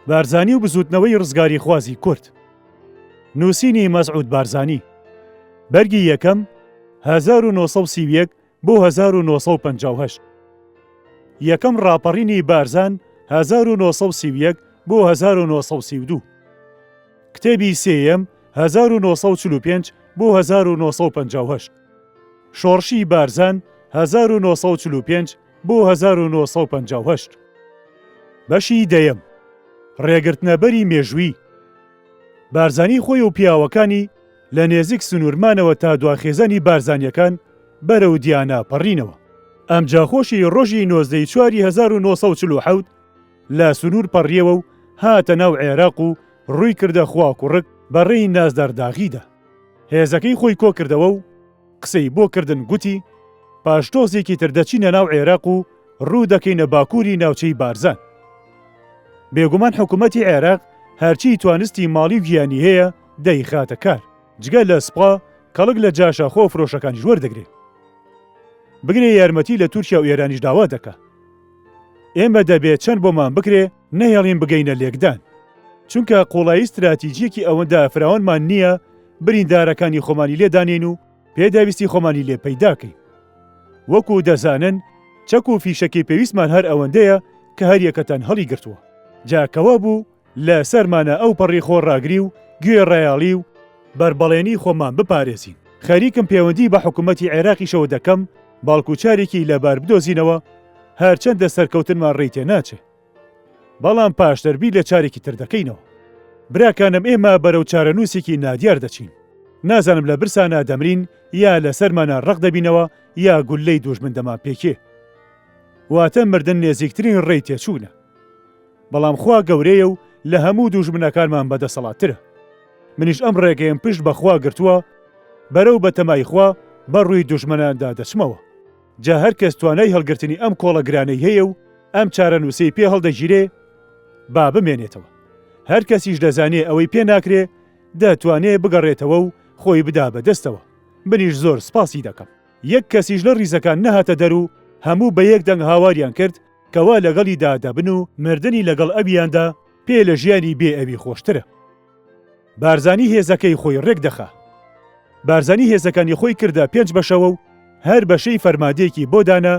بارزانی و بزوتنەوەی ڕزگاری خوازی کورد. نووسینی مەسعود بارزانی. بەرگی یەکەم 1930 بۆ 1950. یەکەم ڕاپەڕینی بارزان 1930 بۆ 1932. کتێبی سێیەم 1945 بۆ 1950. شۆڕشی بارزان 1945 بۆ 1950. بەشی دەیەم ڕێگرتنەبەری مێژووی. بارزانی خۆی و پیاوەکانی لە نێزیک سنوورمانەوە تا دواخێزانی بارزانیەکان بەرەو دیانە پەڕینەوە. ئەم جاخۆشی ڕۆژی 1947 لە سنوور پەڕیەوە و هاتە ناو عێراق و ڕووی کردە خواکوڕک بەڕێی نازدارداغیدا. هێزەکەی خۆی کۆ کردەوە و قسەی بۆ کردن گوتی پاشتۆزێکی تر دەچینە ناو عێراق و ڕوو دەکەینە باکووری ناوچەی بارزان. بێگومان حکوومەتی عێراق هەرچی توانستی ماڵی و گیانی هەیە دەیخاتە کار، جگە لە سپا کەڵک لە جاشە خۆ فرۆشەکانی وەردەگرێت. بگرێ یارمەتی لە تورکیا و ئێرانیش داوا دەکا. ئێمە دەبێت چەند بۆمان بکرێ نەهێڵین بگەینە لێکدان، چونکە قوڵایی استراتیجیەکی ئەوەندە فراوانمان نییە بریندارەکانی خۆمانی لێدانێن و پێداویستی خۆمانی لێ پەیداکەین. وەکو دەزانن چەک و فیشەکی پێویستمان هەر ئەوەندەیە کە هەر یەکەتان هەڵی گرتووە. جاکەوە بوو لە سەرمانە ئەو پەڕی خۆڕاگری و گوێ ڕێیاڵی و بەربەڵێنی خۆمان بپارێزین. خەریکم پەیوەندی بە حکوومەتی عێراقیشەوە دەکەم باڵکوچارێکی لەبار بدۆزینەوە هەرچەندە سەرکەوتنمان ڕێی تێ ناچێ. بەڵام پاشتەربی لە چارێکی تر دەکەینەوە. براکانم ئێمە بەرەو چارەنووسێکی نادیار دەچین. نازانم لە برسانە دەمرین یا لە سەرمانە ڕق دەبینەوە یا گولەی دوژمن دەمان پێکێ. واتە مردن نێزیکترین ڕێی تێچوونە. بەڵام خوا گەورەیە و لە هەموو دوژمنەکانمان بەدەسەڵاتترە. منیش ئەم ڕێگەیم پشت بەخوا گرتووە بەرەو بەتەمای خوا بەڕووی دوژمناندا دەچمەوە. جا هەر کەس توانای هەڵگرتنی ئەم کۆڵە گرانەی هەیە و ئەم چارەنووسەی پێ هەڵدەگیرێ با بمێنێتەوە. هەر کەسیش دەزانێ ئەوەی پێ ناکرێ دەتوانێ بگەڕێتەوە و خۆی بدا بەدەستەوە. منیش زۆر سپاسی دەکەم. یەک کەسیش لە ڕیزەکان نەهاتە دەر و هەموو بە یەک دەنگ هاواریان کرد کەوا لەگەڵیدا دەبن و مردنی لەگەڵ ئەویاندا پێ لە ژیانی بێ ئەوی خۆشترە. بارزانی هێزەکەی خۆی ڕێک دەخا. بارزانی هێزەکانی خۆی کردە 5 بەشەوە و هەر بەشەی فەرمادەیەکی بۆ دانا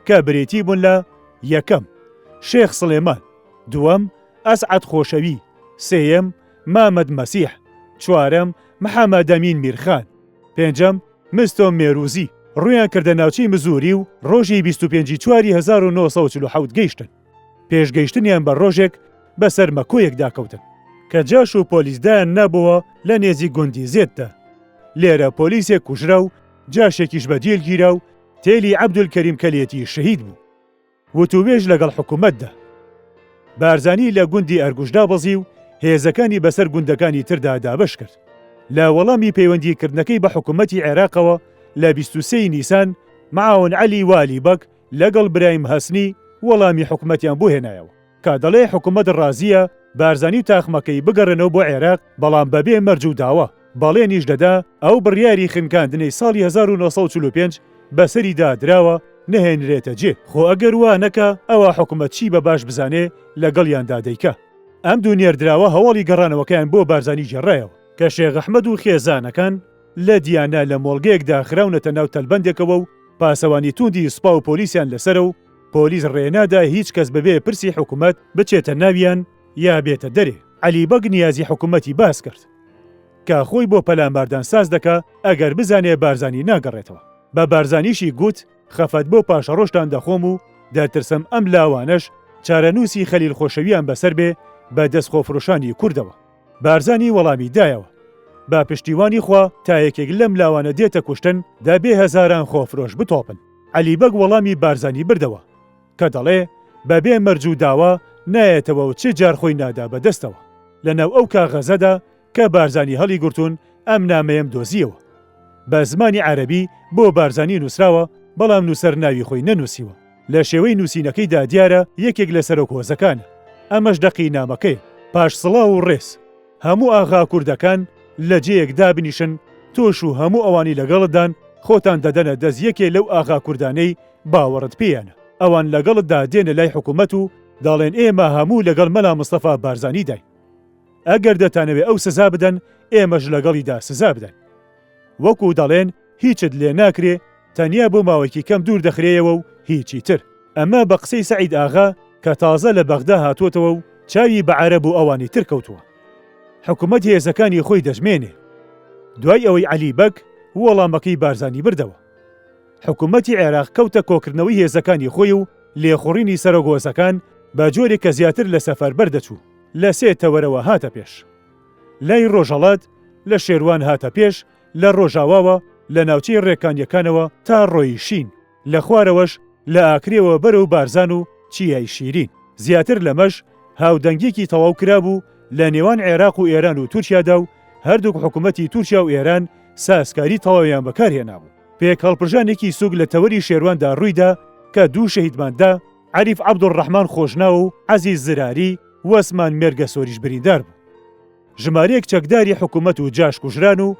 کە برێتی بوون لە یەکەم شێخ سڵێمان، دووەم ئەسعەد خۆشەوی، سێیەم مامەد مەسیح، چوارەم محەممەد ئەمین میرخان، پێنجەم مستۆم مێروزی. ڕویان کردە ناوچەی مزوری و ڕۆژی 25 چواری 1947 گەیشتن. پێشگەیشتنیان بە ڕۆژێک بەسەر مەکۆیەک داکەوتن کە جاش و پۆلیسدایان نەبووە لە نێزی گوندی زێتدا. لێرە پۆلیسێک کوژرا و جاشێکیش بەدیل گیرا و تێلی عەبدولکەریم کەلێتی شەهید بوو. وتوبێژ لەگەڵ حکوومەتدا. بارزانی لە گوندی ئەرگوشدا بەزی و هێزەکانی بەسەر گوندەکانی تردا دابەش کرد. لە وەڵامی پەیوەندیکردنەکەی بە حکوومەتی عێراقەوە لە 23 نیسان معاون عەلی والی بەک لەگەڵ برایم هەسنی وەڵامی حکوومەتیان بۆ هێنایەوە کە دەڵێ حکوومەت ڕازیە بارزانی تاخمەکەی بگەڕێنەوە بۆ عێراق، بەڵام بەبێ مەرج و داوە. باڵێنیش دەدا ئەو بڕیاری خنکاندنەی ساڵی 1945 بەسەریدا دراوە نەهێنرێتە جێ. خۆ ئەگەر وا نەکە ئەوە حکوومەت چی بە باش بزانێ لەگەڵیاندا دەیکە. ئەم دوو نێردراوە هەواڵی گەڕانەوەکەیان بۆ بارزانی جێڕایەوە کە شێخ ئەحمەد و خێزانەکان لە دیانە لە مۆڵگەیەکدا خراونەتە ناو تەلبەندێکەوە و پاسەوانی توندی سوپا و پۆلیسیان لەسەر و پۆلیس ڕێنادا هیچ کەس بەبێ پرسی حکوومەت بچێتە ناویان یا بێتە دەرێ. عەلی بەگ نیازی حکوومەتی باس کرد کە خۆی بۆ پەلاماردان ساز دەکا ئەگەر بزانێ بارزانی ناگەڕێتەوە. بە بارزانیشی گوت خەفەت بۆ پاشەڕۆشتان دەخۆم و دەترسم ئەم لاوانەش چارەنووسی خەلیل خۆشەویان بەسەر بێ بە دەست خۆفرۆشانی کوردەوە. بارزانی وەڵامی دایەوە با پشتیوانی خوا تا یەکێک لەم لاوانە دێتە کوشتن دەبێ هەزاران خۆفرۆش بتۆپن. عەلی بەگ وەڵامی بارزانی بردەوە کە دەڵێ بەبێ مەرج و داوا نایەتەوە و چه جار خۆی نادا بەدەستەوە. لەناو ئەو کاغەزەدا کە بارزانی هەڵی گورتون ئەم نامەیەم دۆزیەوە. بە زمانی عەرەبی بۆ بارزانی نووسراوە، بەڵام نووسەر ناوی خۆی نەنووسیوە. لە شێوەی نووسینەکەیدا دیارە یەکێک لە سەرۆک هۆزەکانە. ئەمەش دەقی نامەکەی پاش سڵاو و ڕێز هەموو ئاغا کوردەکان لە جێیەکدا بنیشن، تۆش و هەموو ئەوانی لەگەڵتدان خۆتان دەدەنە دەست یەکێ لەو ئاغا کوردانەی باوەڕت پێیانە. ئەوان لەگەڵتدا دێنە لای حکوومەت و دەڵێن ئێمە هەموو لەگەڵ مەلا مستەفا بارزانی داین. ئەگەر دەتانەوێت ئەو سزا بدەن ئێمەش لەگەڵیدا سزا بدەن. وەکو دەڵێن هیچت لێ ناکرێ تەنیا بۆ ماوەیەکی کەم دوور دەخرێەوە و هیچی تر. ئەمە بە قسەی سەعید ئاغا کە تازە لە بەغدا هاتووەتەوە و چاوی بە عەرەب و ئەوانی تر کەوتووە. حکوومەت هێزەکانی خۆی دەژمێنێ. دوای ئەوەی عەلی بەک وەڵامەکەی بارزانی بردەوە. حکوومەتی عێراق کەوتە کۆکردنەوەی هێزەکانی خۆی و لێخوڕینی سەرۆگۆزەکان بە جۆرێک کە زیاتر لە سەفەربەر دەچوو. لە سێ تەوەرەوە هاتە پێش. لای ڕۆژهەڵات لە شێروان هاتە پێش، لە ڕۆژاواوە لە ناوچەی ڕێکانیەکانەوە تا ڕۆی شین، لە خوارەوەش لە ئاکرێەوە بەرەو بارزان و چیای شیرین. زیاتر لەمەش هاودەنگێکی تەواو کرابوو لە نێوان عێراق و ئێران و تورکیادا و هەردووک حکوومەتی تورکیا و ئێران ساسکاری تەواویان بەکارهێنابوو. پێک هەڵپرژانێکی سوگ لە تەوەری شێرواندا ڕوویدا کە دوو شەهیدماندا عەریف عەبدوڕەحمان خۆشناو و عەزیز زراری و ئەسمان مێرگە سۆریش بریندار بوو. ژمارەیەک چەکداری حکوومەت و جاش کوژران و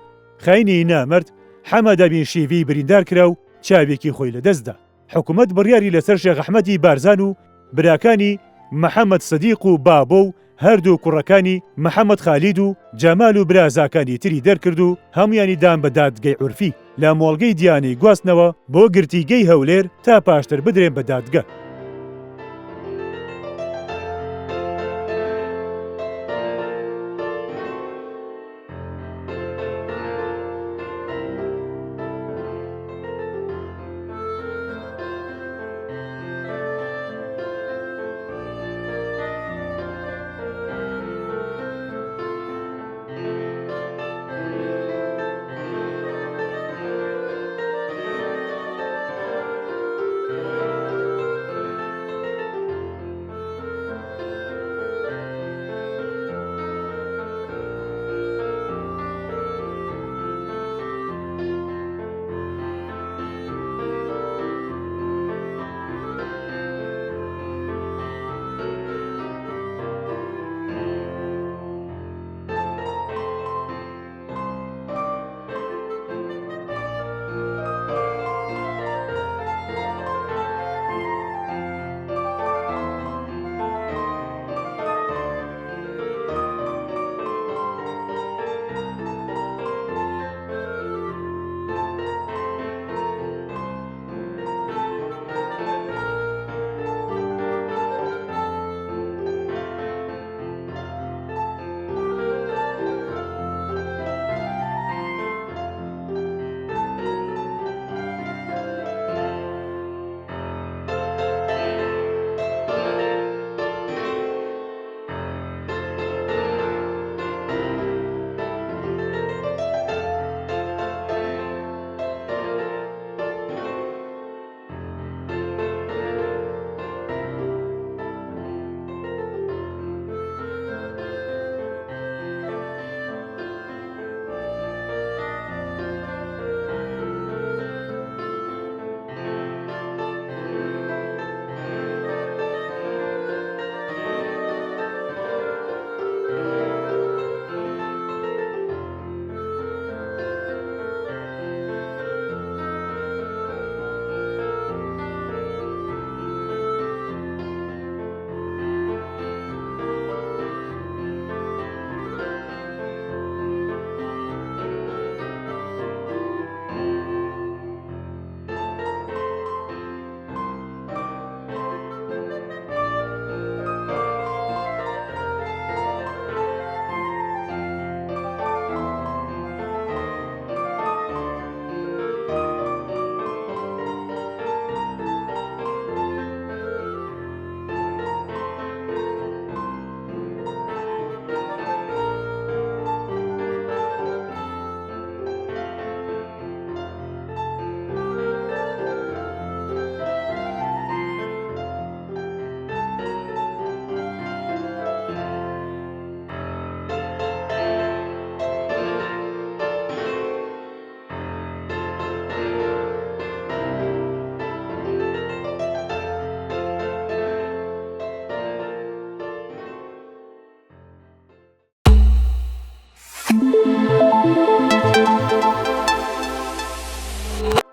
خاینی نامرد حەمەدەبین شیڤی بریندار کرا و چاوێکی خۆی لەدەستدا. حکوومەت بڕیاری لەسەر شێخ ئەحمەدی بارزان و براکانی محەممەد سەدیق و بابۆ و هەردوو کوڕەکانی محەممەد خالید و جەمال و برازاکانی تری دەرکرد و هەمویانی دام بە دادگەی عورفی لە مۆڵگەی دیانەی گواستنەوە بۆ گرتیگەی هەولێر تا پاشتر بدرێن بە دادگە.